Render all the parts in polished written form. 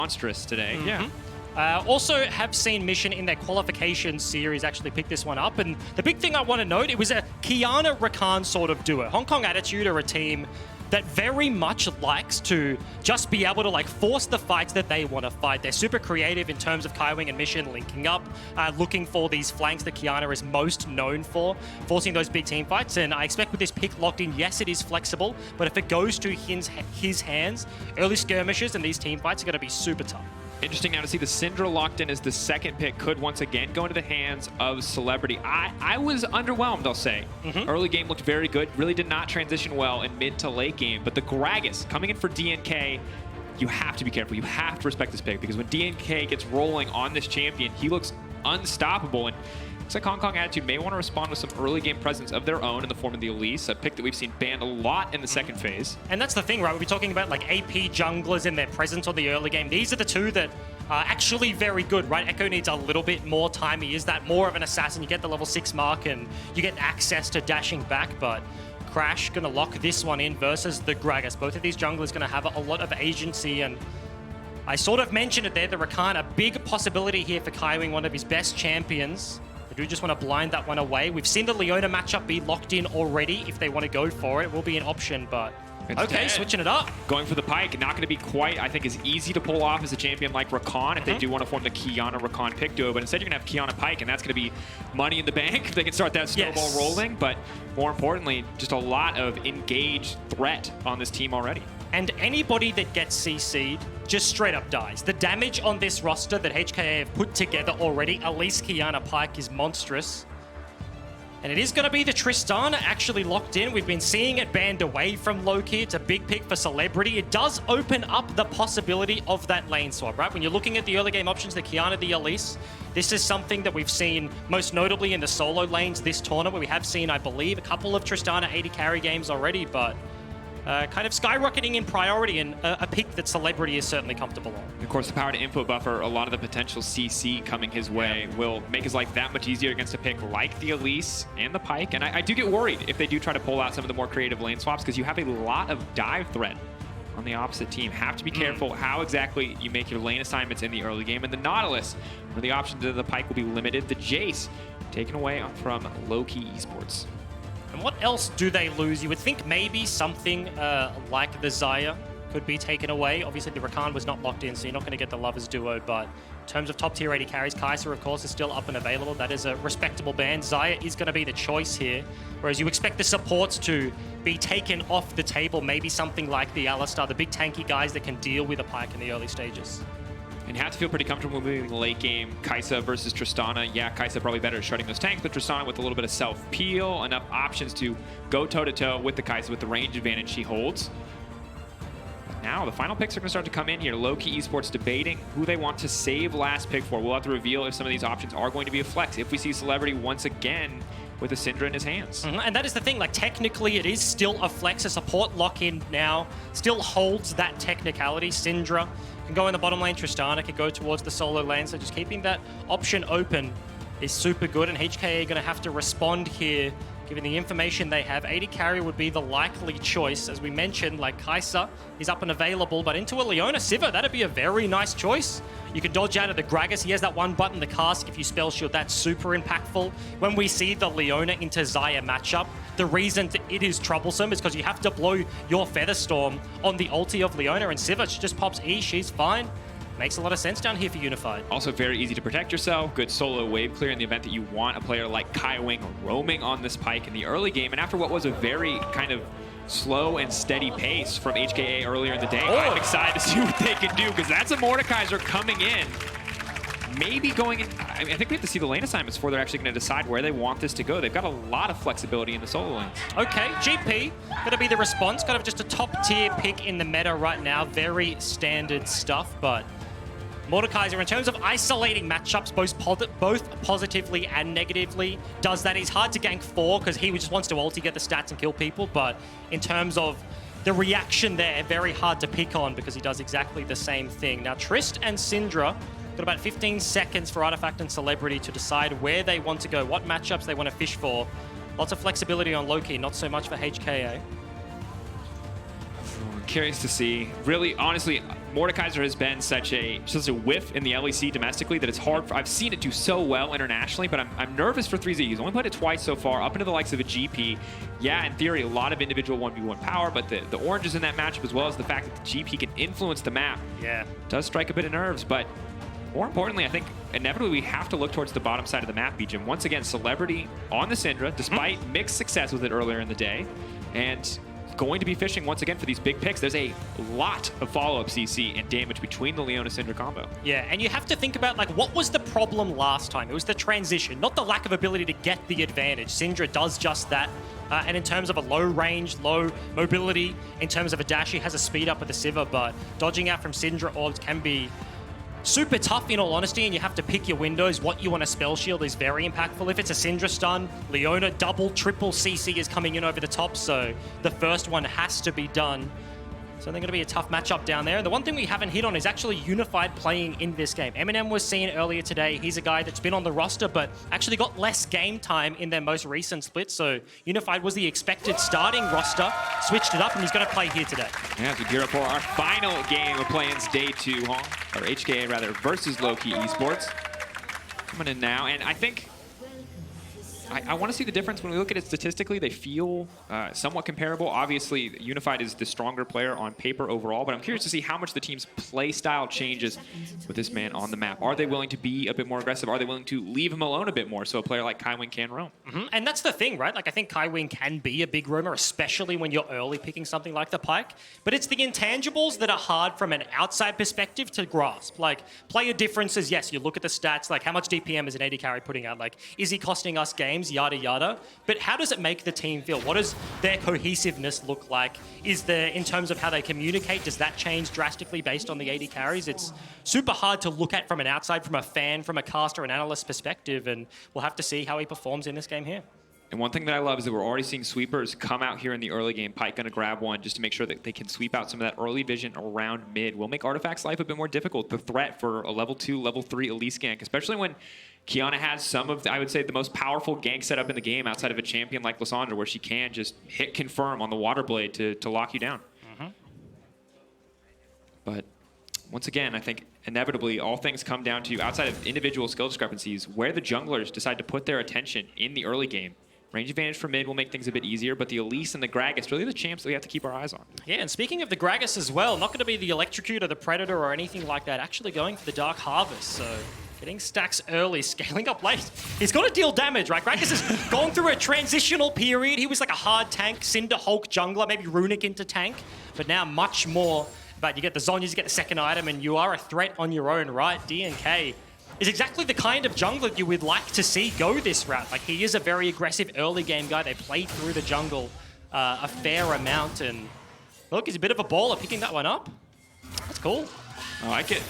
monstrous today. Yeah. Also have seen m1ssion in their qualification series actually pick this one up. And the big thing I want to note, it was a Qiyana-Rakan sort of duo. Hong Kong Attitude are a team that very much likes to just be able to like force the fights that they want to fight. They're super creative in terms of Kaiwing and m1ssion linking up, looking for these flanks that Qiyana is most known for, forcing those big team fights. And I expect with this pick locked in, yes, it is flexible, but if it goes to his hands, early skirmishes and these team fights are going to be super tough. Interesting now to see the Syndra locked in as the second pick could once again go into the hands of Celebrity. I was underwhelmed, I'll say. Early game looked very good, really did not transition well in mid to late game, but the Gragas coming in for DNK, you have to be careful. You have to respect this pick because when DNK gets rolling on this champion, he looks unstoppable. And looks like Hong Kong Attitude may want to respond with some early game presence of their own in the form of the Elise, a pick that we've seen banned a lot in the second phase. And that's the thing, right? We'll be talking about like AP junglers and their presence on the early game. These are the two that are actually very good, right? Echo needs a little bit more time. He is that more of an assassin. You get the level 6 mark and you get access to dashing back, but Crash gonna lock this one in versus the Gragas. Both of these junglers gonna have a lot of agency, and I sort of mentioned it there, the Rakan, a big possibility here for Kaiwing, one of his best champions. I do just want to blind that one away. We've seen the Leona matchup be locked in already. If they want to go for it, it will be an option, but okay, switching it up. Going for the Pyke, not going to be quite, I think, as easy to pull off as a champion like Rakan if they do want to form the Qiyana-Rakan pick duo, but instead you're going to have Qiyana Pyke, and that's going to be money in the bank if they can start that snowball rolling, but more importantly, just a lot of engaged threat on this team already. And anybody that gets CC'd just straight up dies. The damage on this roster that HKA have put together already, Elise, Qiyana, Pyke, is monstrous. And it is going to be the Tristana actually locked in. We've been seeing it banned away from Lowkey. It's a big pick for Celebrity. It does open up the possibility of that lane swap, right? When you're looking at the early game options, the Qiyana, the Elise, this is something that we've seen most notably in the solo lanes this tournament, where we have seen, I believe, a couple of Tristana 80 carry games already, but kind of skyrocketing in priority, and a pick that Celebrity is certainly comfortable on. Of course, the power to input buffer, a lot of the potential CC coming his way will make his life that much easier against a pick like the Elise and the Pyke. And I do get worried if they do try to pull out some of the more creative lane swaps, because you have a lot of dive threat on the opposite team. Have to be careful how exactly you make your lane assignments in the early game. And the Nautilus, where the options of the Pyke will be limited. The Jace taken away from Lowkey Esports. And what else do they lose? You would think maybe something like the Xayah could be taken away. Obviously, the Rakan was not locked in, so you're not going to get the Lovers duo, but in terms of top tier 80 carries, Kaiser, of course, is still up and available. That is a respectable ban. Xayah is going to be the choice here, whereas you expect the supports to be taken off the table, maybe something like the Alistar, the big tanky guys that can deal with a Pyke in the early stages. And you have to feel pretty comfortable moving the late game. Kaisa versus Tristana. Yeah, Kaisa probably better at shutting those tanks, but Tristana with a little bit of self-peel, enough options to go toe-to-toe with the Kaisa with the range advantage she holds. Now, the final picks are going to start to come in here. Lowkey Esports debating who they want to save last pick for. We'll have to reveal if some of these options are going to be a flex. If we see Celebrity once again with a Syndra in his hands. And that is the thing, like technically it is still a flex. A support lock-in now still holds that technicality. Syndra can go in the bottom lane, Tristana can go towards the solo lane, so just keeping that option open is super good, and HKA are going to have to respond here, given the information they have. 80 carry would be the likely choice. As we mentioned, like Kaisa is up and available, but into a Leona Sivir, that'd be a very nice choice. You can dodge out of the Gragas. He has that one button, the cask. If you spell shield, that's super impactful. When we see the Leona into Xayah matchup, the reason that it is troublesome is because you have to blow your Featherstorm on the ulti of Leona, and Sivir just pops E, she's fine. Makes a lot of sense down here for Unified. Also very easy to protect yourself. Good solo wave clear in the event that you want a player like Kaiwing roaming on this Pyke in the early game. And after what was a very kind of slow and steady pace from HKA earlier in the day, I'm excited to see what they can do, because that's a Mordekaiser coming in. Maybe going in, I think we have to see the lane assignments before they're actually going to decide where they want this to go. They've got a lot of flexibility in the solo lanes. Okay, GP, going to be the response. Kind of just a top tier pick in the meta right now. Very standard stuff, but Mordekaiser, in terms of isolating matchups, both positively and negatively, does that. He's hard to gank for because he just wants to ulti, get the stats, and kill people. But in terms of the reaction there, very hard to pick on because he does exactly the same thing. Now, Trist and Syndra got about 15 seconds for Artifact and Celebrity to decide where they want to go, what matchups they want to fish for. Lots of flexibility on Lowkey, not so much for HKA. Curious to see. Really, honestly, Mordekaiser has been such a whiff in the LEC domestically that it's hard I've seen it do so well internationally, but I'm nervous for 3Z. He's only played it twice so far, up into the likes of a GP. Yeah, in theory, a lot of individual 1v1 power, but the oranges in that matchup, as well as the fact that the GP can influence the map, does strike a bit of nerves. But more importantly, I think inevitably we have to look towards the bottom side of the map, Egym. Once again, Celebrity on the Syndra, despite mixed success with it earlier in the day, and going to be fishing once again for these big picks. There's a lot of follow-up CC and damage between the Leona Syndra combo. Yeah, and you have to think about, like, what was the problem last time? It was the transition, not the lack of ability to get the advantage. Syndra does just that. And in terms of a low range, low mobility, in terms of a dash, he has a speed up with the Sivir, but dodging out from Syndra orbs can be super tough in all honesty, and you have to pick your windows. What you want to spell shield is very impactful. If it's a Syndra stun, Leona double, triple CC is coming in over the top, so the first one has to be done. So they're going to be a tough matchup down there. And the one thing we haven't hit on is actually Unified playing in this game. M1ssion was seen earlier today. He's a guy that's been on the roster, but actually got less game time in their most recent split. So Unified was the expected starting roster, switched it up, and he's going to play here today. Yeah, as we gear up for our final game of play-ins day 2, or HKA rather, versus Lowkey Esports. Coming in now, and I think I want to see the difference when we look at it statistically. They feel somewhat comparable. Obviously, Unified is the stronger player on paper overall, but I'm curious to see how much the team's play style changes with this man on the map. Are they willing to be a bit more aggressive? Are they willing to leave him alone a bit more so a player like Kaiwing can roam? And that's the thing, right? Like, I think Kaiwing can be a big roamer, especially when you're early picking something like the Pyke. But it's the intangibles that are hard from an outside perspective to grasp. Like, player differences, yes, you look at the stats, like how much DPM is an AD carry putting out? Like, is he costing us games? Yada, yada. But how does it make the team feel? What does their cohesiveness look like? Is there, in terms of how they communicate, does that change drastically based on the AD carries? It's super hard to look at from an outside, from a fan, from a caster, an analyst perspective, and we'll have to see how he performs in this game here. And one thing that I love is that we're already seeing sweepers come out here in the early game. Pyke going to grab one just to make sure that they can sweep out some of that early vision around mid. Will make Artifact's life a bit more difficult. The threat for a level 2, level 3 Elise gank, especially when Qiyana has some of, I would say, the most powerful gank setup in the game outside of a champion like Lissandra, where she can just hit confirm on the water blade to lock you down. But once again, I think inevitably all things come down to, outside of individual skill discrepancies, where the junglers decide to put their attention in the early game. Range advantage for mid will make things a bit easier, but the Elise and the Gragas really the champs that we have to keep our eyes on. Yeah, and speaking of the Gragas as well, not going to be the Electrocute or the Predator or anything like that, actually going for the Dark Harvest, so getting stacks early, scaling up late. He's got to deal damage, right? Gragas has gone through a transitional period. He was like a hard tank, Cinder Hulk jungler, maybe Runic into tank, but now much more. But you get the Zhonyas, you get the second item, and you are a threat on your own, right? DNK is exactly the kind of jungler you would like to see go this route. Like, he is a very aggressive early game guy. They play through the jungle a fair amount, and look, he's a bit of a baller picking that one up. That's cool. I like it.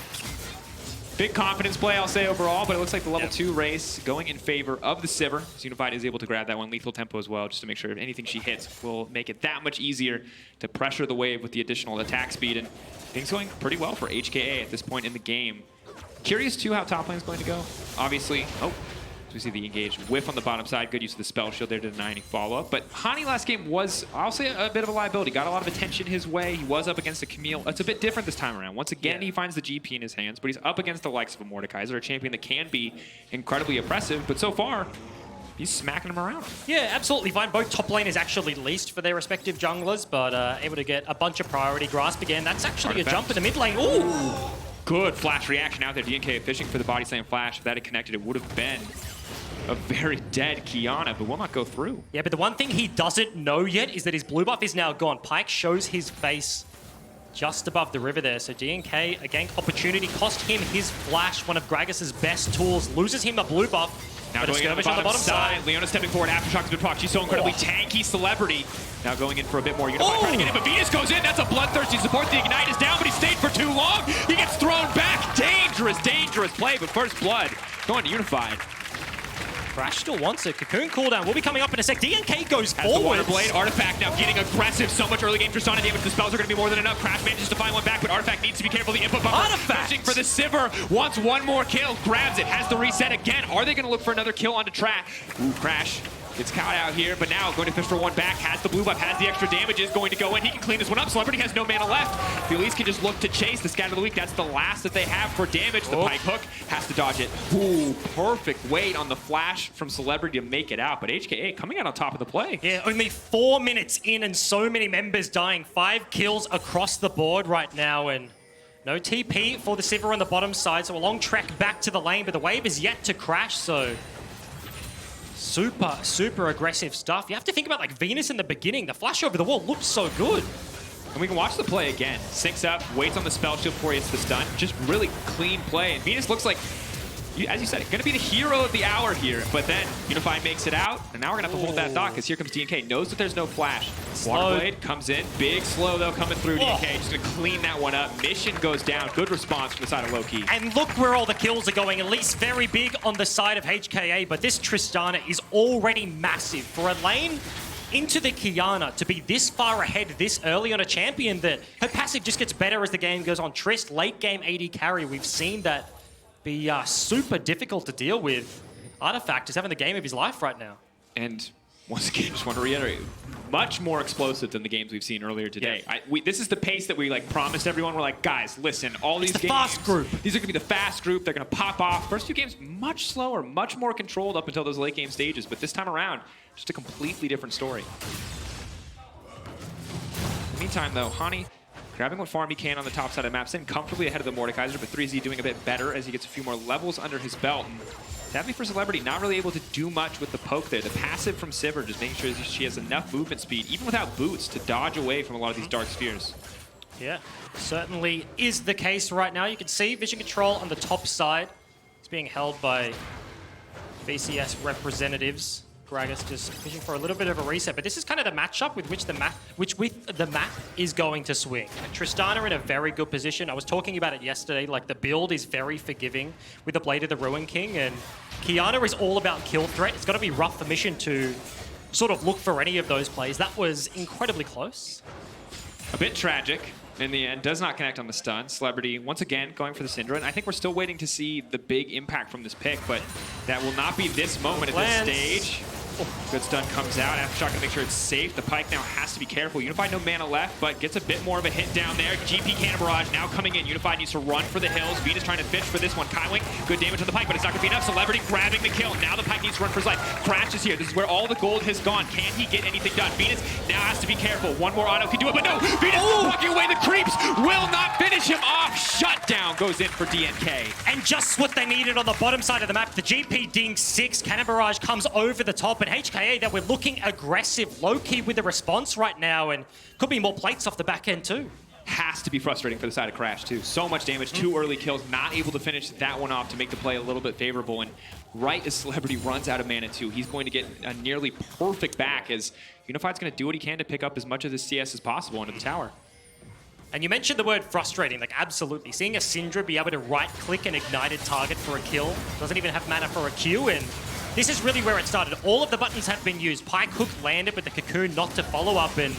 Big confidence play, I'll say, overall, but it looks like the level 2 race going in favor of the Sivir. So Unified is able to grab that one. Lethal tempo as well, just to make sure if anything she hits will make it that much easier to pressure the wave with the additional attack speed. And things going pretty well for HKA at this point in the game. Curious, too, how top lane is going to go. Obviously, as we see the engaged whiff on the bottom side. Good use of the spell shield there to deny any follow-up. But Hani last game was, I'll say, a bit of a liability. Got a lot of attention his way. He was up against a Camille. It's a bit different this time around. Once again, he finds the GP in his hands, but he's up against the likes of a Mordekaiser, a champion that can be incredibly oppressive. But so far, he's smacking him around. Yeah, absolutely fine. Both top laners actually leased for their respective junglers, but able to get a bunch of priority grasp again. That's actually a jump in the mid lane. Ooh! Good flash reaction out there. DNK fishing for the body slam flash. If that had connected, it would have been a very dead Qiyana, but will not go through. Yeah, but the one thing he doesn't know yet is that his blue buff is now gone. Pyke shows his face just above the river there. So DNK, a gank opportunity, cost him his flash, one of Gragas' best tools, loses him a blue buff. Now going in on the bottom side. Leona stepping forward. Aftershock's been proc. She's so incredibly tanky Celebrity. Now going in for a bit more. Unified trying to get in, but VODS goes in. That's a bloodthirsty support. The Ignite is down, but he stayed for too long. He gets thrown back. Dangerous, dangerous play, but first blood going to Unified. Crash still wants it. Cocoon cooldown will be coming up in a sec. DNK goes forward. The Water Blade. Artifact now getting aggressive. So much early game Tristana damage. The spells are going to be more than enough. Crash manages to find one back, but Artifact needs to be careful. The input bumper. Artifact! Fishing for the Sivir. Wants one more kill. Grabs it. Has the reset again. Are they going to look for another kill onto Track? Ooh, Crash It's Count out here, but now going to fish for one back, has the blue buff, has the extra damage, is going to go in. He can clean this one up. Celebrity has no mana left. The Elise can just look to chase the Scatter of the Week. That's the last that they have for damage. The Pyke hook has to dodge it. Ooh, perfect wait on the flash from Celebrity to make it out, but HKA coming out on top of the play. Yeah, only 4 minutes in and so many members dying. 5 kills across the board right now, and no TP for the Sivir on the bottom side, so a long trek back to the lane, but the wave is yet to crash, so super aggressive stuff. You have to think about like Venus in the beginning. The flash over the wall looked so good. And we can watch the play again. Syncs up, waits on the spell shield before he hits the stun. Just really clean play. And Venus looks like, as you said, going to be the hero of the hour here. But then Unify makes it out, and now we're going to have to hold that dock because here comes DNK. Knows that there's no flash. Waterblade comes in. Big slow, though, coming through. DNK just going to clean that one up. Mission goes down. Good response from the side of Lowkey. And look where all the kills are going. Elise very big on the side of HKA, but this Tristana is already massive. For a lane into the Qiyana to be this far ahead this early on a champion, that her passive just gets better as the game goes on. Trist, late game AD carry. We've seen that be super difficult to deal with. Artifact is having the game of his life right now. And once again, just want to reiterate, much more explosive than the games we've seen earlier today. Yeah. This is the pace that we like promised everyone. We're like, guys, listen, all these games, fast group. These are going to be the fast group. They're going to pop off. First few games, much slower, much more controlled up until those late game stages. But this time around, just a completely different story. In the meantime, though, Hani grabbing what farm he can on the top side of the map, sitting comfortably ahead of the Mordekaiser, but 3Z doing a bit better as he gets a few more levels under his belt. And sadly for Celebrity, not really able to do much with the poke there. The passive from Sivir, just making sure she has enough movement speed, even without boots, to dodge away from a lot of these dark spheres. Yeah, certainly is the case right now. You can see vision control on the top side. It's being held by VCS representatives. Gragas just fishing for a little bit of a reset, but this is kind of the matchup with which the map is going to swing. Tristana in a very good position. I was talking about it yesterday, like the build is very forgiving with the Blade of the Ruin King, and Qiyana is all about kill threat. It's got to be rough for Mission to sort of look for any of those plays. That was incredibly close. A bit tragic in the end, does not connect on the stun. Celebrity once again going for the Syndra, and I think we're still waiting to see the big impact from this pick, but that will not be this moment at this stage. Good stun comes out. Aftershock can make sure it's safe. The Pyke now has to be careful. Unified no mana left, but gets a bit more of a hit down there. GP Cannon Barrage now coming in. Unified needs to run for the hills. Venus trying to fish for this one. Kaiwing, good damage on the Pyke, but it's not going to be enough. Celebrity grabbing the kill. Now the Pyke needs to run for his life. Crash is here. This is where all the gold has gone. Can he get anything done? Venus now has to be careful. One more auto can do it, but no! Venus walking away. The creeps will not finish him off. Shutdown goes in for DNK. And just what they needed on the bottom side of the map. The GP ding 6. Cannon Barrage comes over the top, and HKA that we're looking aggressive. Low-key with the response right now, and could be more plates off the back end too. Has to be frustrating for the side of Crash too. So much damage, 2 early kills, not able to finish that one off to make the play a little bit favorable. And right as Celebrity runs out of mana too, he's going to get a nearly perfect back as Unified's going to do what he can to pick up as much of this CS as possible into the tower. And you mentioned the word frustrating, like absolutely. Seeing a Syndra be able to right-click an ignited target for a kill, doesn't even have mana for a Q, and this is really where it started. All of the buttons have been used. Pyke hook landed, but the Cocoon not to follow up, and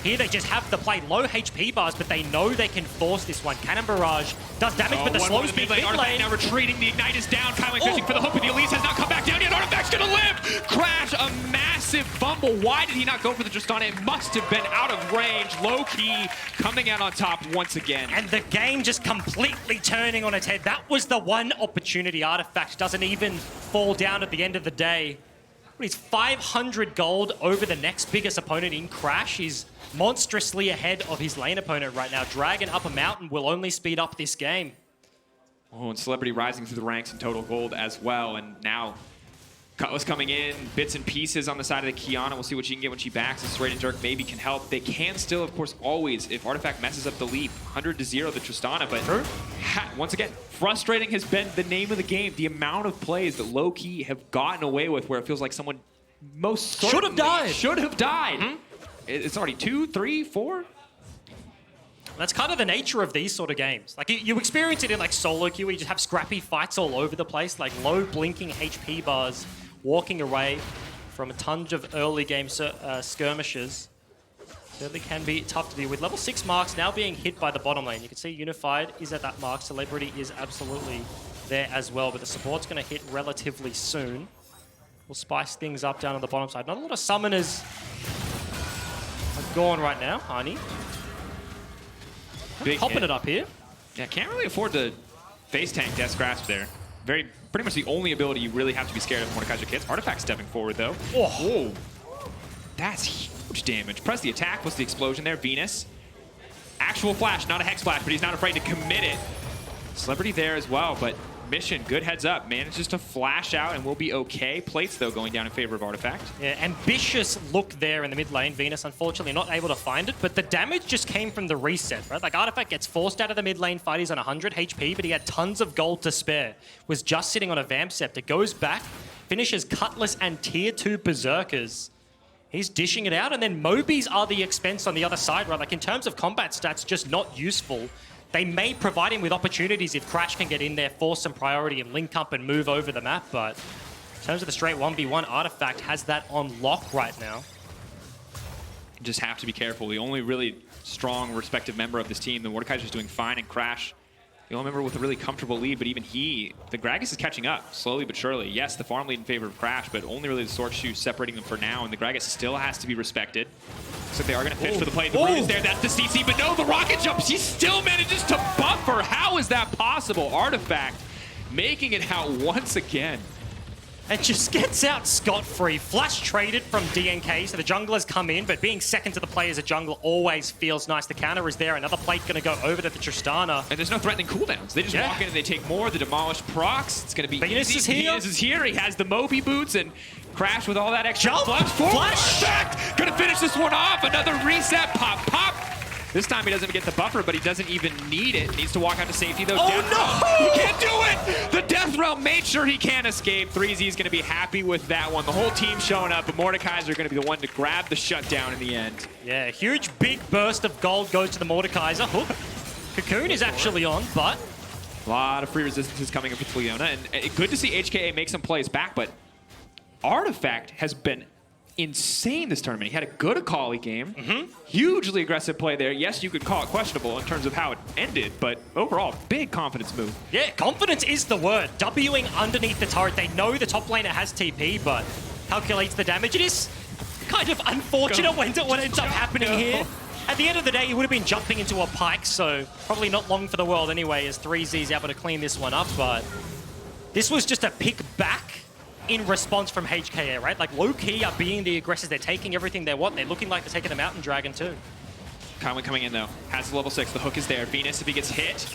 here they just have to play low HP bars, but they know they can force this one. Cannon Barrage does damage, but the slow speed mid lane. Now retreating, the Ignite is down. Kaiwing fishing for the hook, but the Elise has not come back down yet. Artifact's gonna live! Crash, a massive fumble. Why did he not go for the Tristana? It must have been out of range. Low-key coming out on top once again. And the game just completely turning on its head. That was the one opportunity. Artifact doesn't even fall down at the end of the day. He's 500 gold over the next biggest opponent in Crash. He's monstrously ahead of his lane opponent right now. Dragon up a mountain will only speed up this game. Oh, and Celebrity rising through the ranks in total gold as well. And now Cutlass coming in, bits and pieces on the side of the Qiyana. We'll see what she can get when she backs. The Serrated Dirk maybe can help. They can still, of course, always, if Artifact messes up the lead, 100-0 the Tristana. But once again, frustrating has been the name of the game. The amount of plays that low-key have gotten away with where it feels like someone most should have died. Should have died. It's already 2, 3, 4. That's kind of the nature of these sort of games. Like you experience it in like solo queue where you just have scrappy fights all over the place, like low blinking HP bars, walking away from a ton of early game skirmishes. Certainly can be tough to deal with. Level 6 marks now being hit by the bottom lane. You can see Unified is at that mark. Celebrity is absolutely there as well, but the support's going to hit relatively soon. will spice things up down on the bottom side. Not a lot of summoners are gone right now. Hani. Big Popping hit. it up here. Yeah, can't really afford to face tank Death's Grasp there. Pretty much the only ability you really have to be scared of Mordekaiser kits. Artifact stepping forward though. Oh. Whoa. That's huge damage. Press the attack. What's the explosion there? Venus. Actual flash, not a hex flash, but he's not afraid to commit it. Celebrity there as well, but Mission, good heads up, manages to flash out and will be okay. Plates, though, going down in favor of Artifact. Yeah, ambitious look there in the mid lane. Venus, unfortunately, not able to find it, but the damage just came from the reset, right? Like, Artifact gets forced out of the mid lane fight. He's on 100 HP, but he had tons of gold to spare. Was just sitting on a Vamp Scepter. Goes back, finishes Cutlass and Tier 2 Berserkers. He's dishing it out, and then Mobies are the expense on the other side, right? Like, in terms of combat stats, just not useful. They may provide him with opportunities if Crash can get in there, force some priority and link up and move over the map, but in terms of the straight 1v1, Artifact has that on lock right now. You just have to be careful. The only really strong, respective member of this team, the Mordekaiser's doing fine, and Crash, the only member with a really comfortable lead, but even he, the Gragas is catching up, slowly but surely. Yes, the farm lead in favor of Crash, but only really the Sword Shoe separating them for now, and the Gragas still has to be respected. Looks like they are going to fish for the play. The root is there, that's the CC, but no, the rocket jump, he still manages to buffer. How is that possible? Artifact making it out once again. And just gets out scot-free. Flash traded from DNK, so the junglers come in, but being second to the play as a jungler always feels nice. The counter is there. Another plate going to go over to the Tristana. And there's no threatening cooldowns. They just walk in and they take more. The demolished procs. It's going to be Venus easy. is here. Venus is here. He has the Moby boots and Crash with all that extra Jump! flash. Flash! Going to finish this one off. Another reset. Pop, pop. This time he doesn't get the buffer, but he doesn't even need it. Needs to walk out to safety, though. Oh, Death no! Realm. He can't do it! The Death Realm made sure he can't escape. 3Z is going to be happy with that one. The whole team showing up, but Mordekaiser going to be the one to grab the shutdown in the end. Yeah, huge big burst of gold goes to the Mordekaiser. Hook. Cocoon is actually on, but... A lot of free resistances coming up with Leona, and good to see HKA make some plays back, but Artifact has been insane this tournament. He had a good Akali game. Hugely aggressive play there. Yes, you could call it questionable in terms of how it ended, but overall, big confidence move. Yeah, confidence is the word. Wing underneath the turret. They know the top laner has TP, but calculates the damage. It is kind of unfortunate what ends up happening here. At the end of the day, he would have been jumping into a Pyke, so probably not long for the world anyway, as 3Z is able to clean this one up, but this was just a pick back in response from HKA, right? Like, low-key are being the aggressors. They're taking everything they want. They're looking like they're taking the Mountain Dragon, too. Kaiwing coming in, though. Has the level 6. The hook is there. Venus, if he gets hit,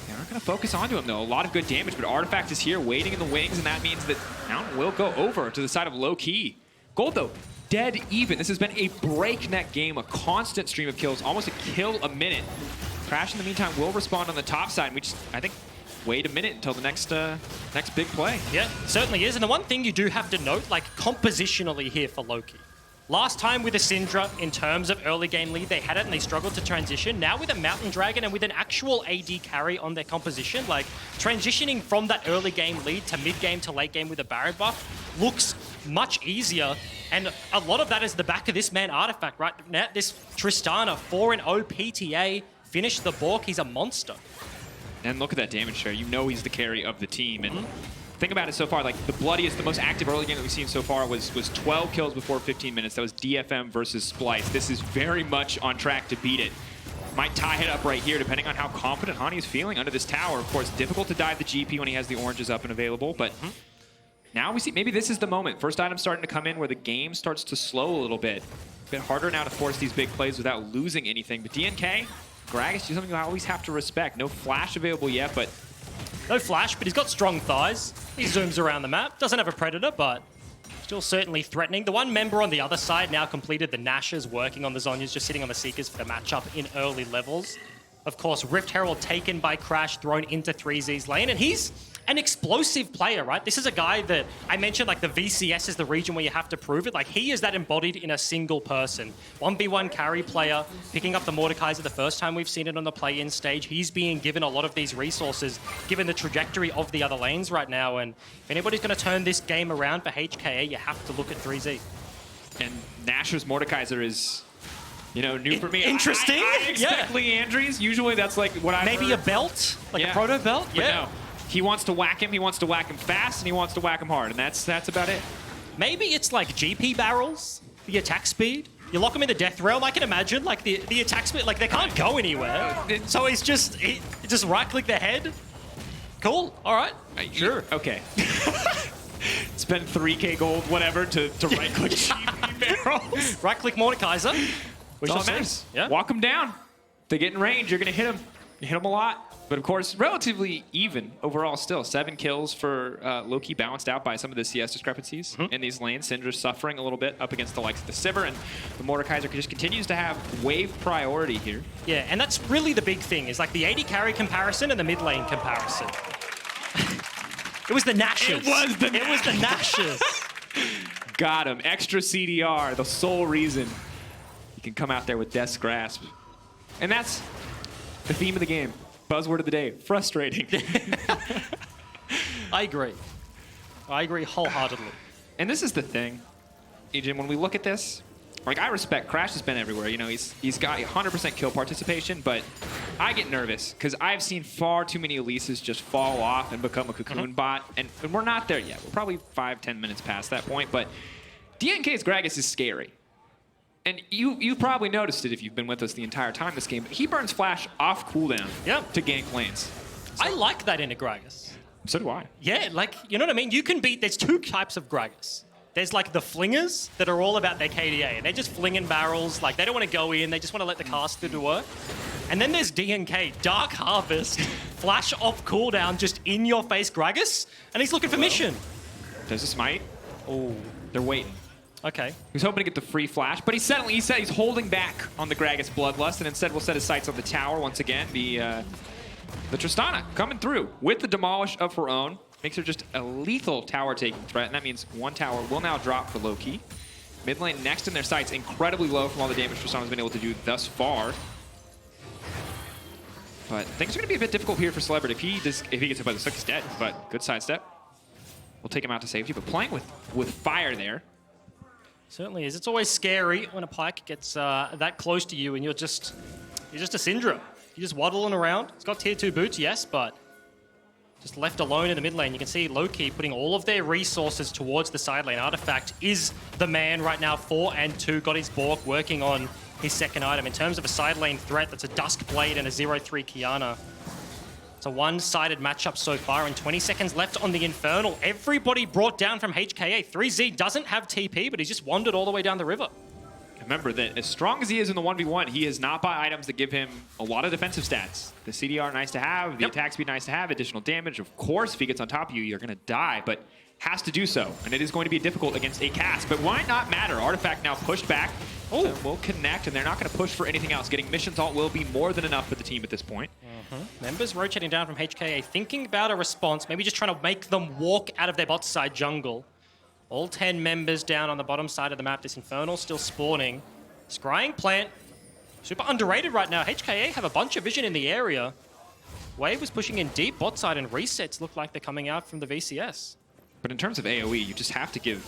they aren't going to focus onto him, though. A lot of good damage, but Artifact is here waiting in the wings, and that means that Mountain will go over to the side of low-key. Gold, though, dead even. This has been a breakneck game, a constant stream of kills, almost a kill a minute. Crash, in the meantime, will respond on the top side. We just, I think, wait a minute until the next big play. Yeah, certainly is. And the one thing you do have to note, like, compositionally here for Lowkey. Last time with a Syndra, in terms of early game lead, they had it and they struggled to transition. Now with a Mountain Dragon and with an actual AD carry on their composition, like, transitioning from that early game lead to mid game to late game with a Baron buff looks much easier. And a lot of that is the back of this man Artifact, right? Now, this Tristana, 4-0 PTA, finished the Bork. He's a monster. And look at that damage share. You know he's the carry of the team. And think about it so far. Like, the bloodiest, the most active early game that we've seen so far was 12 kills before 15 minutes. That was DFM versus Splice. This is very much on track to beat it. Might tie it up right here, depending on how confident Hani is feeling under this tower. Of course, difficult to dive the GP when he has the oranges up and available, but now we see maybe this is the moment. First item starting to come in where the game starts to slow a little bit. A bit harder now to force these big plays without losing anything. But DNK Gragas, something you always have to respect. No flash available yet, but... No flash, but he's got strong thighs. He zooms around the map. Doesn't have a Predator, but still certainly threatening. The one member on the other side now completed the Nashers, working on the Zonyas, just sitting on the Seekers for the matchup in early levels. Of course, Rift Herald taken by Crash, thrown into 3Z's lane, and he's an explosive player, right? This is a guy that I mentioned, like, the VCS is the region where you have to prove it. Like, he is that embodied in a single person. 1v1 carry player, picking up the Mordekaiser the first time we've seen it on the play-in stage. He's being given a lot of these resources, given the trajectory of the other lanes right now. And if anybody's going to turn this game around for HKA, you have to look at 3Z. And Nashor's Mordekaiser is... You know, new for me. Interesting. I expect Leandries. Usually that's like what I Maybe heard. A belt? Like a proto belt? But no. He wants to whack him fast, and he wants to whack him hard, and that's about it. Maybe it's like GP barrels, the attack speed. You lock them in the death realm, I can imagine, like the attack speed, like they can't go anywhere. So he just right-click the head. Cool, all right, sure. Okay. Spend 3K gold, whatever, to right-click GP barrels. Right-click Mordekaiser. That's all that matters. Yeah. Walk them down. If they get in range, you're going to hit them. You hit them a lot. But of course, relatively even overall still. 7 kills for Lowkey, balanced out by some of the CS discrepancies in these lanes. Syndra suffering a little bit up against the likes of the Sivir, and the Mordekaiser just continues to have wave priority here. Yeah, and that's really the big thing, is like the AD carry comparison and the mid lane comparison. It was the Nashes. It was the Nashes. Got him. Extra CDR, the sole reason you can come out there with Death's Grasp. And that's the theme of the game. Buzzword of the day, frustrating. I agree. I agree wholeheartedly. And this is the thing, Egym, when we look at this, like, I respect Crash has been everywhere. You know, he's got 100% kill participation, but I get nervous because I've seen far too many Elises just fall off and become a cocoon bot, and we're not there yet. We're probably 5-10 minutes past that point, but DNK's Gragas is scary. And you've probably noticed it if you've been with us the entire time this game, but he burns Flash off cooldown to gank lanes. So, I like that in a Gragas. So do I. Yeah, like, you know what I mean? You can beat, there's 2 types of Gragas. There's like the flingers that are all about their KDA, and they're just flinging barrels, like they don't want to go in, they just want to let the caster do work. And then there's DNK, Dark Harvest, Flash off cooldown, just in your face Gragas, and he's looking for mission. There's a smite. Oh, they're waiting. Okay. He's hoping to get the free flash, but he said he's holding back on the Gragas Bloodlust, and instead will set his sights on the tower once again. The Tristana coming through with the demolish of her own. Makes her just a lethal tower-taking threat, and that means 1 tower will now drop for Lowkey. Mid lane next in their sights, incredibly low from all the damage Tristana's been able to do thus far. But things are going to be a bit difficult here for Celebrity. If he gets hit by the Sook, he's dead, but good sidestep. We'll take him out to safety, but playing with fire there. Certainly is. It's always scary when a Pyke gets that close to you and you're just a Syndra. You're just waddling around. It's got tier 2 boots, yes, but just left alone in the mid lane. You can see Lowkey putting all of their resources towards the side lane. Artifact is the man right now, 4 and 2. Got his Bork working on his second item. In terms of a side lane threat, that's a Duskblade and a 0-3 Qiyana. It's a one-sided matchup so far, and 20 seconds left on the Infernal. Everybody brought down from HKA. 3Z doesn't have TP, but he's just wandered all the way down the river. Remember that as strong as he is in the 1v1, he has not bought items that give him a lot of defensive stats. The CDR nice to have, the attack speed nice to have, additional damage. Of course, if he gets on top of you, you're going to die, but has to do so. And it is going to be difficult against a cast, but why not matter? Artifact now pushed back. Oh, will connect, and they're not going to push for anything else. Getting missions alt will be more than enough for the team at this point. Members rotating down from HKA, thinking about a response, maybe just trying to make them walk out of their bot side jungle. All 10 members down on the bottom side of the map. This Infernal still spawning. Scrying plant. Super underrated right now. HKA have a bunch of vision in the area. Wave was pushing in deep bot side, and resets look like they're coming out from the VCS. But in terms of AoE, you just have to give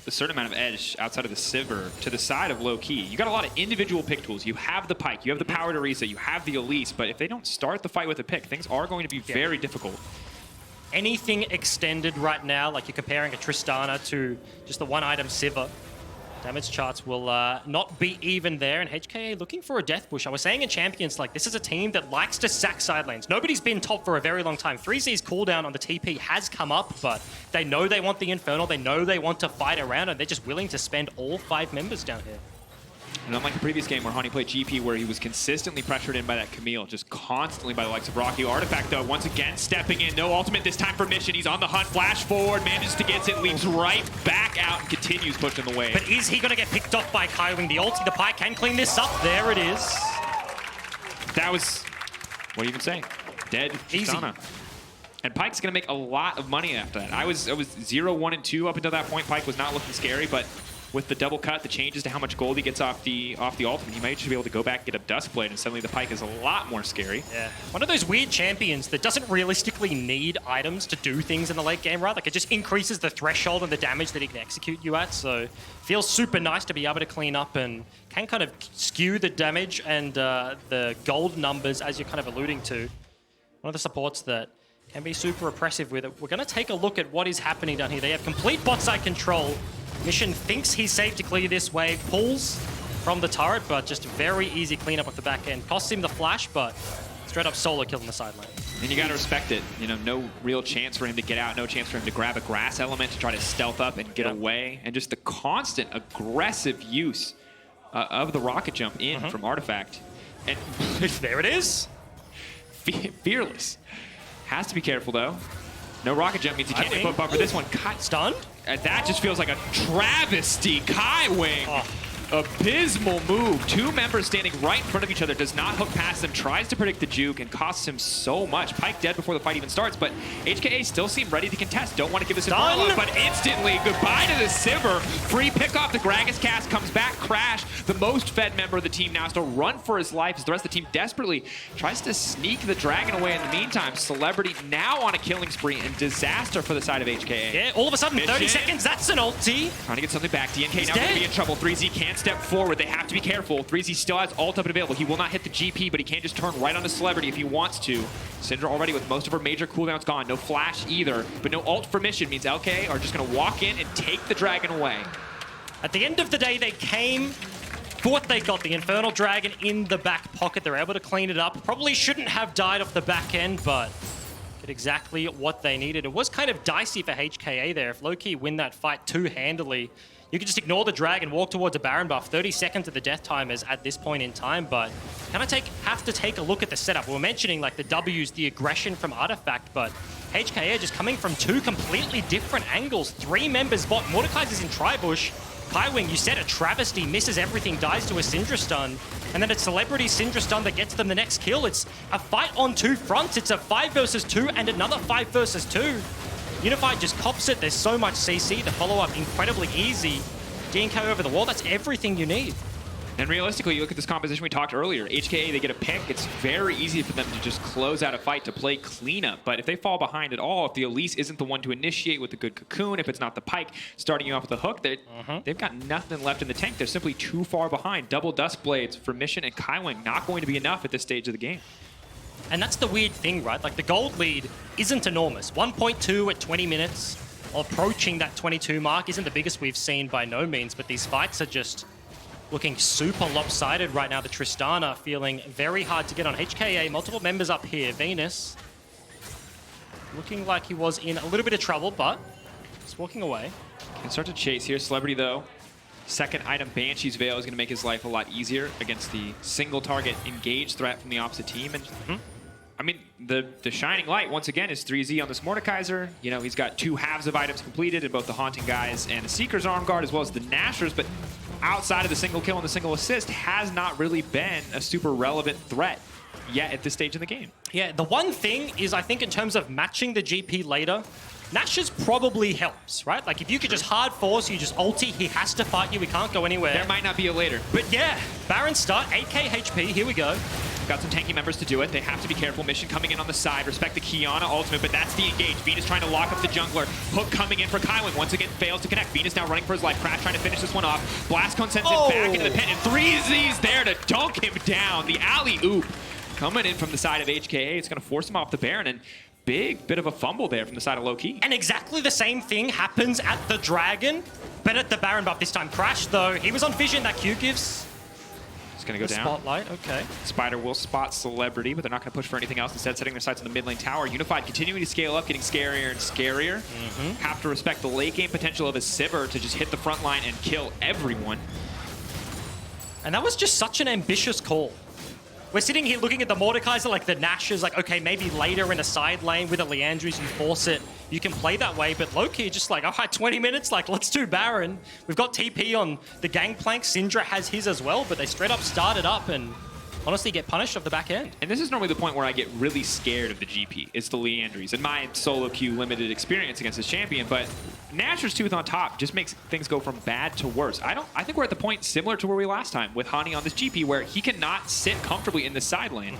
a certain amount of edge outside of the Sivir to the side of Lowkey. You got a lot of individual pick tools. You have the Pyke, you have the power to reset, you have the Elise, but if they don't start the fight with a pick, things are going to be very difficult. Anything extended right now, like you're comparing a Tristana to just the one item Sivir, damage charts will not be even there, and HKA looking for a death push. I was saying in Champions, like, this is a team that likes to sack side lanes. Nobody's been top for a very long time. 3Z's cooldown on the TP has come up, but they know they want the Infernal, they know they want to fight around, and they're just willing to spend all 5 members down here. And unlike the previous game where Hani played GP, where he was consistently pressured in by that Camille, just constantly by the likes of Rocky. Artifact, though, once again stepping in. No ultimate this time for Mission. He's on the hunt, flash forward, manages to get it, leaps right back out and continues pushing the wave. But is he going to get picked off by Kaiwing? The ulti, the Pyke can clean this up. There it is. That was, what do you even say? Dead Tristana. And Pyke's going to make a lot of money after that. I was 0, 1, and 2 up until that point. Pyke was not looking scary, but with the double cut, the changes to how much gold he gets off the ultimate, he might just be able to go back and get a Duskblade, and suddenly the Pyke is a lot more scary. Yeah. One of those weird champions that doesn't realistically need items to do things in the late game, right? Like, it just increases the threshold and the damage that he can execute you at, so feels super nice to be able to clean up and can kind of skew the damage and the gold numbers, as you're kind of alluding to. One of the supports that can be super oppressive with it. We're going to take a look at what is happening down here. They have complete bot side control. mssion thinks he's safe to clear this wave, pulls from the turret, but just very easy cleanup of the back end. Costs him the flash, but straight up solo kill in the side lane. And you got to respect it. You know, no real chance for him to get out, no chance for him to grab a grass element to try to stealth up and get away. And just the constant aggressive use of the rocket jump in from Artifact. And there it is. Fearless. Has to be careful, though. No rocket jump means he can't put buffer. This one cut. Stunned? That just feels like a travesty. Kaiwing. Abysmal move. Two members standing right in front of each other, does not hook past them, tries to predict the juke, and costs him so much. Pyke dead before the fight even starts, but HKA still seem ready to contest. Don't want to give this a up, but instantly, goodbye to the Sivir. Free pick off the Gragas cast, comes back, crash. The most fed member of the team now has to run for his life as the rest of the team desperately tries to sneak the dragon away in the meantime. Celebrity now on a killing spree and disaster for the side of HKA. Yeah, all of a sudden, 30 seconds, that's an ulti. Trying to get something back. DNK now going to be in trouble. 3Z can't step forward. They have to be careful. 3Z still has ult up and available. He will not hit the GP, but he can just turn right on the Celebrity if he wants to. Syndra already with most of her major cooldowns gone. No flash either, but no ult for mssion means LK are just going to walk in and take the dragon away. At the end of the day, they came for what they got. The Infernal Dragon in the back pocket. They're able to clean it up. Probably shouldn't have died off the back end, but get exactly what they needed. It was kind of dicey for HKA there. If Lowkey win that fight too handily, you could just ignore the drag and walk towards a Baron buff. 30 seconds of the death timers at this point in time, but kind of have to take a look at the setup. We were mentioning like the W's, the aggression from Artifact, but HKA just coming from two completely different angles. 3 members bot. Mordekaiser's in Tribush. Kaiwing, you said a travesty, misses everything, dies to a Syndra stun, and then a Celebrity Syndra stun that gets them the next kill. It's a fight on 2 fronts. It's a 5 versus 2 and another 5 versus 2. Unified just cops it. There's so much CC. The follow-up incredibly easy. DNK over the wall. That's everything you need. And realistically, you look at this composition we talked earlier. HKA, they get a pick. It's very easy for them to just close out a fight, to play cleanup. But if they fall behind at all, if the Elise isn't the one to initiate with a good cocoon, if it's not the Pyke starting you off with a hook, they've got nothing left in the tank. They're simply too far behind. Double Dust Blades for mssion and Kaiwing not going to be enough at this stage of the game. And that's the weird thing, right? Like, the gold lead isn't enormous. 1.2 at 20 minutes. Approaching that 22 mark isn't the biggest we've seen by no means, but these fights are just looking super lopsided right now. The Tristana feeling very hard to get on. HKA, multiple members up here. Venus looking like he was in a little bit of trouble, but just walking away. Can start to chase here. Celebrity, though. Second item, Banshee's Veil, is going to make his life a lot easier against the single target engage threat from the opposite team. And I mean, the shining light, once again, is 3Z on this Mordekaiser. You know, he's got 2 halves of items completed in both the Haunting Guys and the Seeker's Arm Guard, as well as the Nashers, but outside of the single kill and the single assist, has not really been a super relevant threat yet at this stage in the game. Yeah, the one thing is, I think in terms of matching the GP later, Nashers probably helps, right? Like, if you could just hard force, you just ulti, he has to fight you, we can't go anywhere. There might not be a later. But yeah, Baron start, 8k HP, here we go. Got some tanky members to do it. They have to be careful. mssion coming in on the side. Respect the Qiyana ultimate, but that's the engage. Venus trying to lock up the jungler. Hook coming in for Kaiwing. Once again, fails to connect. Venus now running for his life. Crash trying to finish this one off. Blastcone sends it back into the pit, and 3Z's there to dunk him down. The alley-oop coming in from the side of HKA. It's going to force him off the Baron, and big bit of a fumble there from the side of Lowkey. And exactly the same thing happens at the Dragon, but at the Baron buff this time. Crash, though, he was on vision. That Q gives. It's going to go down. Spotlight, okay. Spider will spot Celebrity, but they're not going to push for anything else. Instead, setting their sights on the mid lane tower. Unified continuing to scale up, getting scarier and scarier. Have to respect the late game potential of his Sivir to just hit the front line and kill everyone. And that was just such an ambitious call. We're sitting here looking at the Mordekaiser, like the Nash is like, okay, maybe later in a side lane with a Leandries, you force it. You can play that way, but Lowkey just like, all right, 20 minutes, like, let's do Baron. We've got TP on the Gangplank. Syndra has his as well, but they straight up started up and honestly get punished off the back end. And this is normally the point where I get really scared of the GP. It's the Leandries and my solo queue limited experience against this champion, but Nashor's Tooth on top just makes things go from bad to worse. I think we're at the point similar to where we were last time with Hani on this GP, where he cannot sit comfortably in the side lane.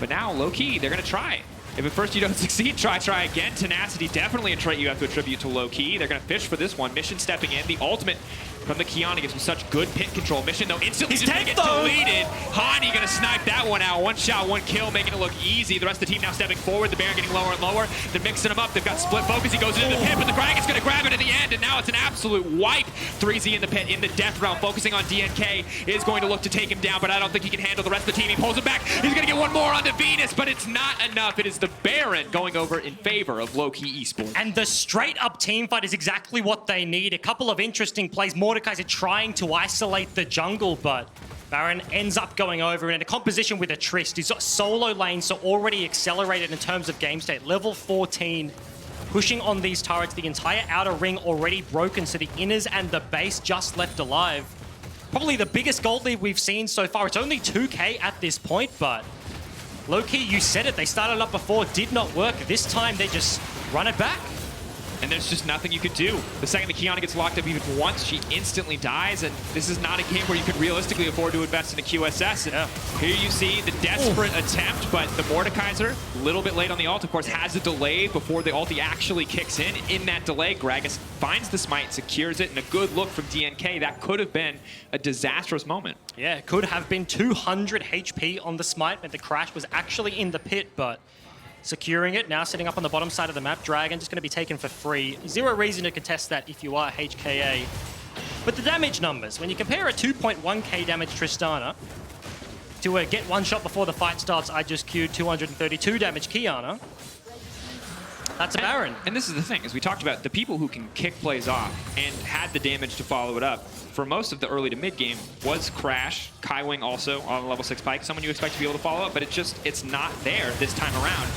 But now, low-key, they're going to try. If at first you don't succeed, try again. Tenacity, definitely a trait you have to attribute to Lowkey. They're going to fish for this one. mssion stepping in. The ultimate from the Qiyana gives him such good pit control. Mission, though, instantly just gonna get deleted. Hani gonna snipe that one out. One shot, one kill, making it look easy. The rest of the team now stepping forward. The Baron getting lower and lower. They're mixing him up. They've got split focus. He goes into the pit, but the Gragas gonna grab it at the end, and now it's an absolute wipe. 3Z in the pit, in the death round, focusing on DNK. Is going to look to take him down, but I don't think he can handle the rest of the team. He pulls him back. He's gonna get one more onto Venus, but it's not enough. It is the Baron going over in favor of Lowkey Esports. And the straight-up team fight is exactly what they need. A couple of interesting plays. Mordekaiser trying to isolate the jungle, but Baron ends up going over in a composition with a Trist. He's got solo lane, so already accelerated in terms of game state. Level 14, pushing on these turrets. The entire outer ring already broken, so the inners and the base just left alive. Probably the biggest gold lead we've seen so far. It's only 2K at this point, but Lowkey, you said it. They started up before, did not work. This time, they just run it back. And there's just nothing you could do. The second the Qiyana gets locked up even once, she instantly dies, and this is not a game where you could realistically afford to invest in a QSS. And here you see the desperate attempt, but the Mordekaiser, a little bit late on the ult, of course, has a delay before the ulti actually kicks in. In that delay, Gragas finds the smite, secures it, and a good look from DNK. That could have been a disastrous moment. Yeah, it could have been 200 HP on the smite, but the crash was actually in the pit, but securing it, now sitting up on the bottom side of the map. Dragon just going to be taken for free. Zero reason to contest that if you are HKA. But the damage numbers, when you compare a 2.1k damage Tristana to a get one shot before the fight starts, I just queued 232 damage Qiyana, that's a Baron. And this is the thing, as we talked about, the people who can kick plays off and had the damage to follow it up, for most of the early to mid game, was Crash, Kaiwing also on level 6 Pyke, someone you expect to be able to follow up, but it's not there this time around.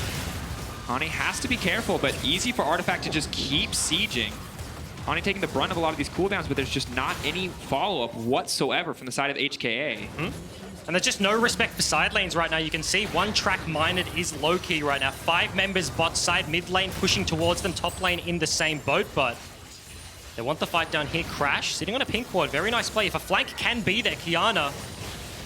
Hani has to be careful, but easy for Artifact to just keep sieging. Hani taking the brunt of a lot of these cooldowns, but there's just not any follow-up whatsoever from the side of HKA. And there's just no respect for side lanes right now. You can see one track minded is Lowkey right now. 5 members bot side, mid lane pushing towards them, top lane in the same boat, but they want the fight down here. Crash sitting on a pink ward. Very nice play. If a flank can be there, Qiyana.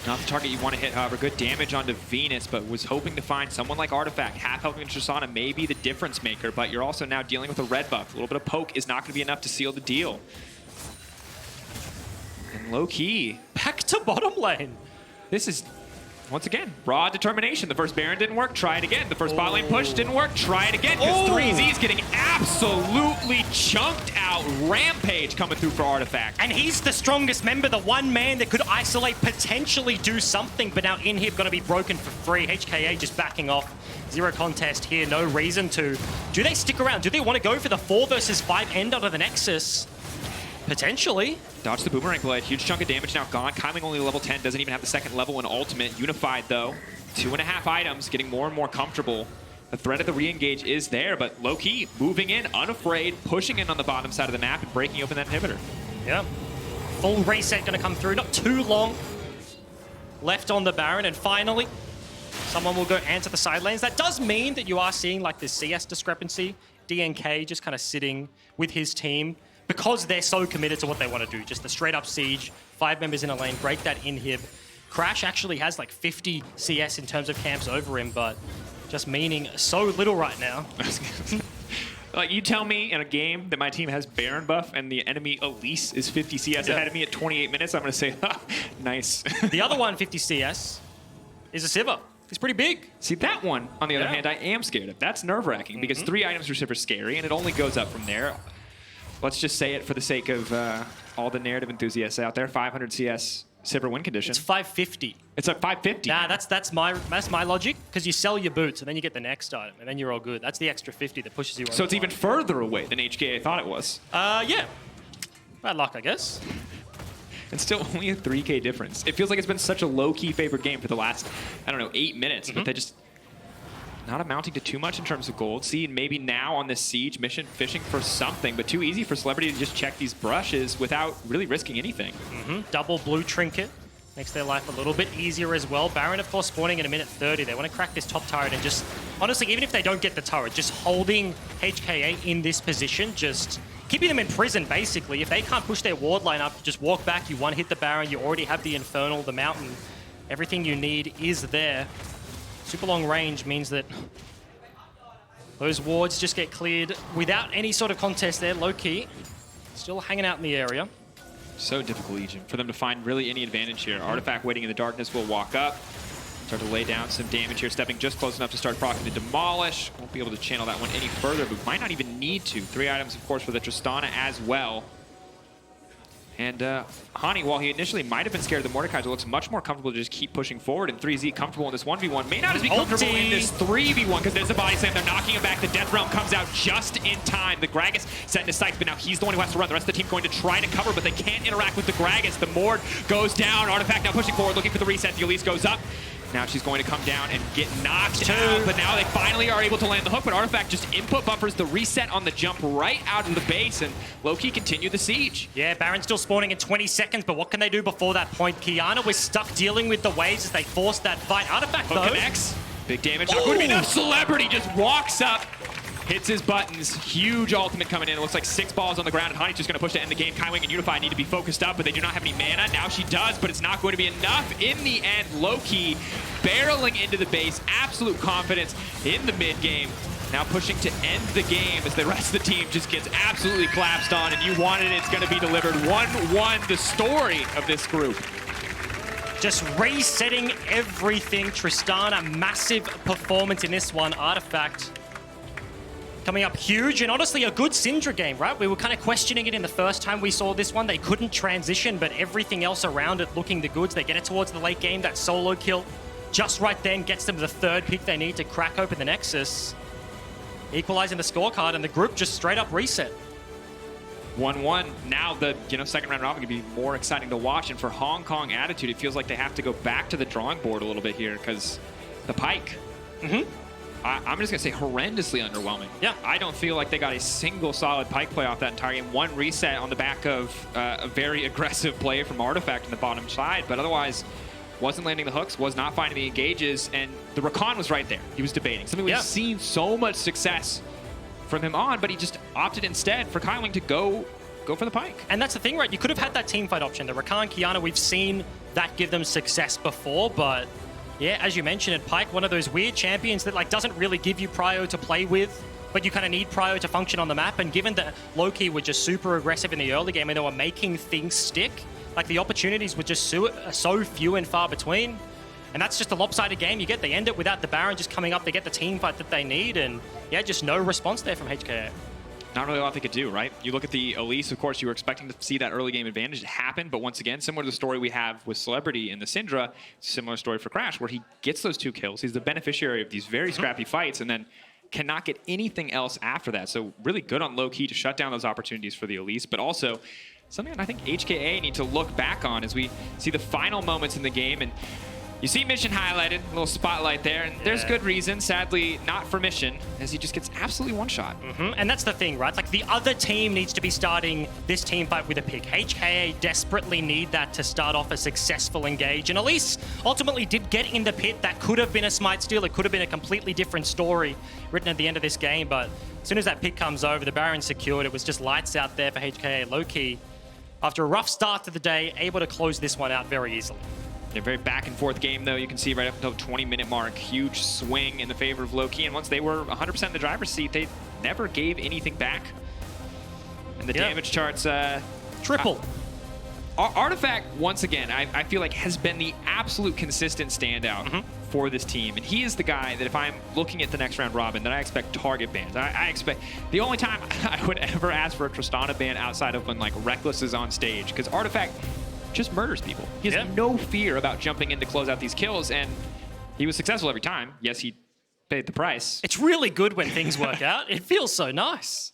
Not the target you want to hit, however. Good damage onto Venus, but was hoping to find someone like Artifact. Half helping Tristana may be the difference maker, but you're also now dealing with a red buff. A little bit of poke is not going to be enough to seal the deal. And Lowkey Back to bottom lane. This is, once again, raw determination. The first Baron didn't work, try it again. The first bot lane push didn't work, try it again. Because 3Z's getting absolutely chunked out. Rampage coming through for Artifact. And he's the strongest member, the one man that could isolate, potentially do something, but now in here going to be broken for free. HKA just backing off. Zero contest here, no reason to. Do they stick around? Do they want to go for the 4 versus 5 end out of the Nexus? Potentially. Dodge the boomerang blade. Huge chunk of damage now gone. Kaiwing only level 10. Doesn't even have the second level in ultimate. Unified, though. 2.5 items. Getting more and more comfortable. The threat of the re-engage is there, but Lowkey moving in, unafraid, pushing in on the bottom side of the map and breaking open that inhibitor. Yeah. Full reset going to come through. Not too long left on the Baron. And finally, someone will go answer the side lanes. That does mean that you are seeing like this CS discrepancy. DNK just kind of sitting with his team, because they're so committed to what they want to do. Just the straight up siege, 5 members in a lane, break that inhib. Crash actually has like 50 CS in terms of camps over him, but just meaning so little right now. Like, you tell me in a game that my team has Baron buff and the enemy Elise is 50 CS ahead of me at 28 minutes, I'm going to say, nice. The other one, 50 CS, is a Sivir. He's pretty big. See, that one, on the other hand, I am scared of. That's nerve-wracking because 3 items are super scary, and it only goes up from there. Let's just say it for the sake of all the narrative enthusiasts out there. 500 CS Sivir win condition. It's 550. It's at 550. Nah, that's my logic, because you sell your boots and then you get the next item and then you're all good. That's the extra 50 that pushes you over. So it's even further away than HKA thought it was. Yeah. Bad luck, I guess. It's still only a 3K difference. It feels like it's been such a low-key favorite game for the last, I don't know, 8 minutes, but they just not amounting to too much in terms of gold. See, maybe now on this siege mission, fishing for something, but too easy for Celebrity to just check these brushes without really risking anything. Double blue trinket makes their life a little bit easier as well. Baron, of course, spawning in a minute 30. They want to crack this top turret and just, honestly, even if they don't get the turret, just holding HKA in this position, just keeping them in prison, basically. If they can't push their ward line up, just walk back, you one-hit the Baron, you already have the Infernal, the Mountain. Everything you need is there. Super long range means that those wards just get cleared without any sort of contest there. Lowkey still hanging out in the area. So difficult, Egym, for them to find really any advantage here. Artifact waiting in the darkness will walk up. Start to lay down some damage here, stepping just close enough to start proccing to demolish. Won't be able to channel that one any further, but might not even need to. 3 items, of course, for the Tristana as well. And Hani, while he initially might have been scared of the Mordekaiser, looks much more comfortable to just keep pushing forward. And 3Z comfortable in this 1v1. May not as be comfortable in this 3v1 because there's a body slam. They're knocking him back. The Death Realm comes out just in time. The Gragas set into sights, but now he's the one who has to run. The rest of the team going to try to cover, but they can't interact with the Gragas. The Mord goes down. Artifact now pushing forward, looking for the reset. The Elise goes up. Now she's going to come down and get knocked out, but now they finally are able to land the hook, but Artifact just input buffers the reset on the jump right out of the base, and Lowkey continue the siege. Yeah, Baron still spawning in 20 seconds, but what can they do before that point? Qiyana was stuck dealing with the waves as they forced that fight. Artifact, Hook though. connects. Big damage. Not going to be enough. Celebrity just walks up, hits his buttons. Huge ultimate coming in. It looks like 6 balls on the ground, and Hani's just going to push to end the game. Kaiwing and Unify need to be focused up, but they do not have any mana. Now she does, but it's not going to be enough. In the end, Lowkey barreling into the base. Absolute confidence in the mid game. Now pushing to end the game as the rest of the team just gets absolutely collapsed on, and you wanted it, it's going to be delivered. 1-1, the story of this group. Just resetting everything. Tristana, massive performance in this one. Artifact coming up huge, and honestly a good Syndra game, right? We were kind of questioning it in the first time we saw this one. They couldn't transition, but everything else around it looking the goods. They get it towards the late game. That solo kill just right then gets them to the 3rd pick they need to crack open the Nexus, equalizing the scorecard, and the group just straight up reset. 1-1. Now the second round robin can be more exciting to watch, and for Hong Kong Attitude, it feels like they have to go back to the drawing board a little bit here because the Pyke. I'm just going to say horrendously underwhelming. Yeah. I don't feel like they got a single solid Pyke play off that entire game. One reset on the back of a very aggressive play from Artifact in the bottom side, but otherwise wasn't landing the hooks, was not finding the engages, and the Rakan was right there. He was debating. Something we've seen so much success from him on, but he just opted instead for Kaiwing to go for the Pyke. And that's the thing, right? You could have had that team fight option. The Rakan, Qiyana, we've seen that give them success before, but yeah, as you mentioned, at Pyke, one of those weird champions that doesn't really give you prio to play with, but you kind of need prio to function on the map. And given that Lowkey were just super aggressive in the early game and they were making things stick, the opportunities were just so few and far between. And that's just a lopsided game you get. They end it without the Baron just coming up. They get the team fight that they need, and yeah, just no response there from HKA. Not really a lot they could do, right? You look at the Elise, of course, you were expecting to see that early game advantage happen, but once again, similar to the story we have with Celebrity and the Syndra, similar story for Crash, where he gets those 2 kills. He's the beneficiary of these very scrappy fights, and then cannot get anything else after that. So really good on Lowkey to shut down those opportunities for the Elise, but also something that I think HKA need to look back on as we see the final moments in the game. And you see Mission highlighted, a little spotlight there, and there's good reason, sadly not for Mission, as he just gets absolutely one-shot. And that's the thing, right? The other team needs to be starting this team fight with a pick. HKA desperately need that to start off a successful engage, and Elise ultimately did get in the pit. That could have been a smite steal, it could have been a completely different story written at the end of this game, but as soon as that pick comes over, the Baron secured, it was just lights out there for HKA. Lowkey, after a rough start to the day, able to close this one out very easily. A very back and forth game, though. You can see right up until the 20-minute mark, huge swing in the favor of Lowkey. And once they were 100% in the driver's seat, they never gave anything back. And the damage charts... triple. Artifact, once again, I feel like has been the absolute consistent standout for this team. And he is the guy that if I'm looking at the next round robin, that I expect target bans. I expect... The only time I would ever ask for a Tristana ban outside of when, Reckless is on stage. Because Artifact just murders people. He has no fear about jumping in to close out these kills, and he was successful every time. Yes, he paid the price. It's really good when things work out. It feels so nice.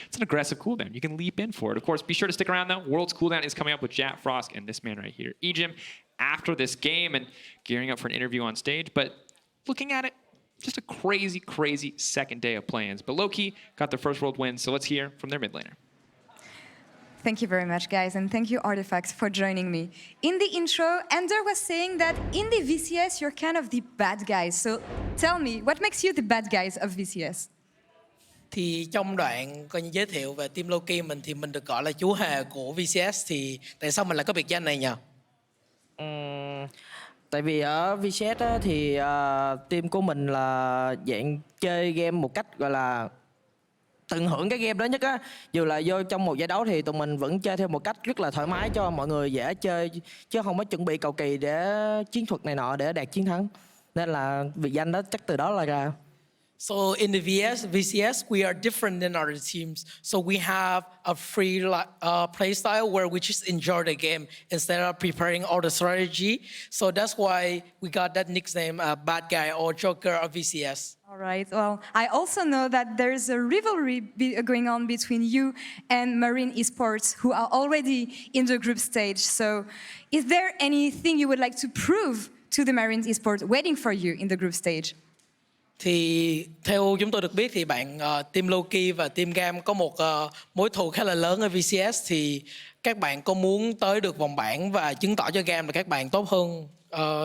It's an aggressive cooldown. You can leap in for it. Of course, be sure to stick around, though. World's cooldown is coming up with Jack Frost and this man right here, Egym, after this game and gearing up for an interview on stage. But looking at it, just a crazy, crazy second day of plans. But Lowkey got their first world win, so let's hear from their mid laner. Thank you very much, guys, and thank you, Artifacts, for joining me. In the intro, Ender was saying that in the VCS, you're kind of the bad guys. So tell me, what makes you the bad guys of VCS? Thì trong đoạn coi như giới thiệu về team Lowkey mình thì mình được gọi là chú hề của VCS, thì tại sao mình lại có biệt danh này nhỉ? Tại vì ở VCS á, thì team của mình là dạng chơi game một cách gọi là tận hưởng cái game đó nhất á. Dù là vô trong một giải đấu thì tụi mình vẫn chơi theo một cách rất là thoải mái cho mọi người dễ chơi, chứ không có chuẩn bị cầu kỳ để chiến thuật này nọ để đạt chiến thắng. Nên là biệt danh đó chắc từ đó là ra. So in the VCS, we are different than other teams. So we have a free play style where we just enjoy the game instead of preparing all the strategy. So that's why we got that nickname, Bad Guy or Joker of VCS. All right. Well, I also know that there's a rivalry going on between you and Marine Esports, who are already in the group stage. So is there anything you would like to prove to the Marine Esports waiting for you in the group stage? Thì theo chúng tôi được biết thì team Lowkey và team Gam có một mối thù khá là lớn ở VCS. Thì các bạn có muốn tới được vòng bảng và chứng tỏ cho Gam là các bạn tốt hơn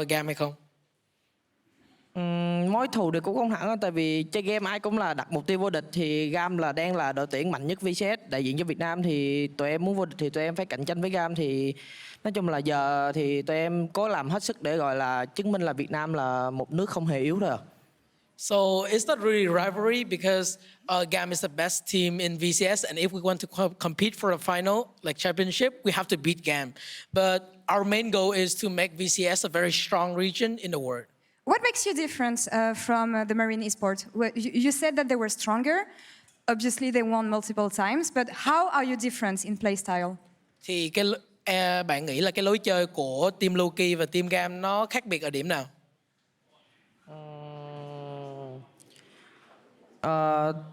Gam hay không? Mối thù thì cũng không hẳn, tại vì chơi game ai cũng là đặt mục tiêu vô địch. Thì Gam đang là đội tuyển mạnh nhất VCS đại diện cho Việt Nam, thì tụi em muốn vô địch thì tụi em phải cạnh tranh với Gam. Thì nói chung là giờ thì tụi em cố làm hết sức để gọi là chứng minh là Việt Nam là một nước không hề yếu thôi. So it's not really rivalry because Gam is the best team in VCS, and if we want to compete for a final, like championship, we have to beat Gam. But our main goal is to make VCS a very strong region in the world. What makes you different from the Marine Esports? You said that they were stronger. Obviously, they won multiple times, but how are you different in playstyle? Thì bạn nghĩ là cái lối chơi của team Lowkey và team Gam nó khác biệt ở điểm nào?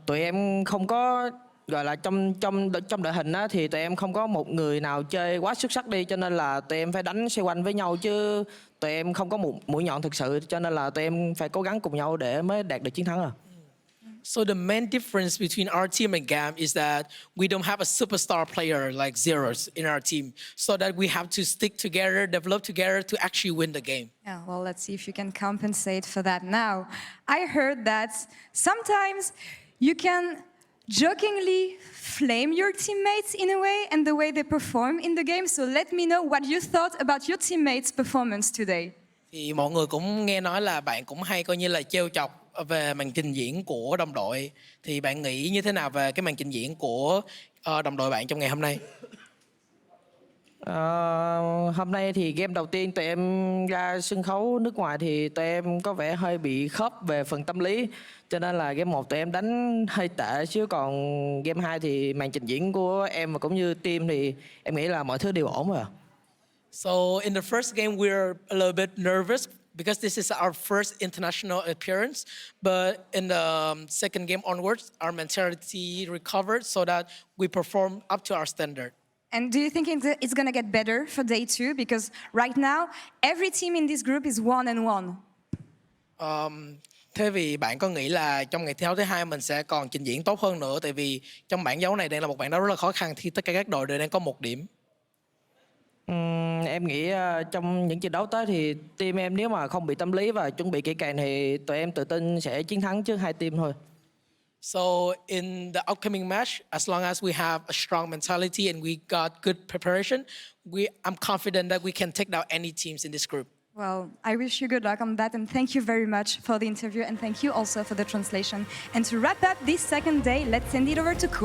Tụi em không có gọi là trong đội hình á, thì tụi em không có một người nào chơi quá xuất sắc đi, cho nên là tụi em phải đánh xoay quanh với nhau, chứ tụi em không có một mũi nhọn thực sự, cho nên là tụi em phải cố gắng cùng nhau để mới đạt được chiến thắng. So the main difference between our team and Gam is that we don't have a superstar player like Zeros in our team, so that we have to stick together, develop together to actually win the game. Yeah, well, let's see if you can compensate for that now. I heard that sometimes you can jokingly flame your teammates in a way and the way they perform in the game. So let me know what you thought about your teammates' performance today. Thì mọi người cũng nghe nói là bạn cũng hay coi như là trêu chọc về màn trình diễn của đồng đội. Thì bạn nghĩ như thế nào về cái màn trình diễn của đồng đội bạn trong ngày hôm nay? Hôm nay thì game đầu tiên tụi em ra sân khấu nước ngoài thì tụi em có vẻ hơi bị khớp về phần tâm lý, cho nên là game 1 tụi em đánh hơi tệ, chứ còn game 2 thì màn trình diễn của em và cũng như team thì em nghĩ là mọi thứ đều ổn rồi. So in the first game we're a little bit nervous because this is our first international appearance, but in the second game onwards our mentality recovered so that we perform up to our standard. And do you think it's going to get better for day 2? Because right now, every team in this group is 1-1. Thế vì bạn có nghĩ là trong ngày thi đấu thứ 2 mình sẽ còn trình diễn tốt hơn nữa, tại vì trong bảng đấu này đang là một bảng đấu rất là khó khăn khi tất cả các đội đều đang có 1 điểm. Em nghĩ trong những trận đấu tới thì team em nếu mà không bị tâm lý và chuẩn bị kỹ càng thì tụi em tự tin sẽ chiến thắng trước 2 team thôi. So in the upcoming match, as long as we have a strong mentality and we got good preparation, I'm confident that we can take down any teams in this group. Well, I wish you good luck on that, and thank you very much for the interview, and thank you also for the translation. And to wrap up this second day, let's send it over to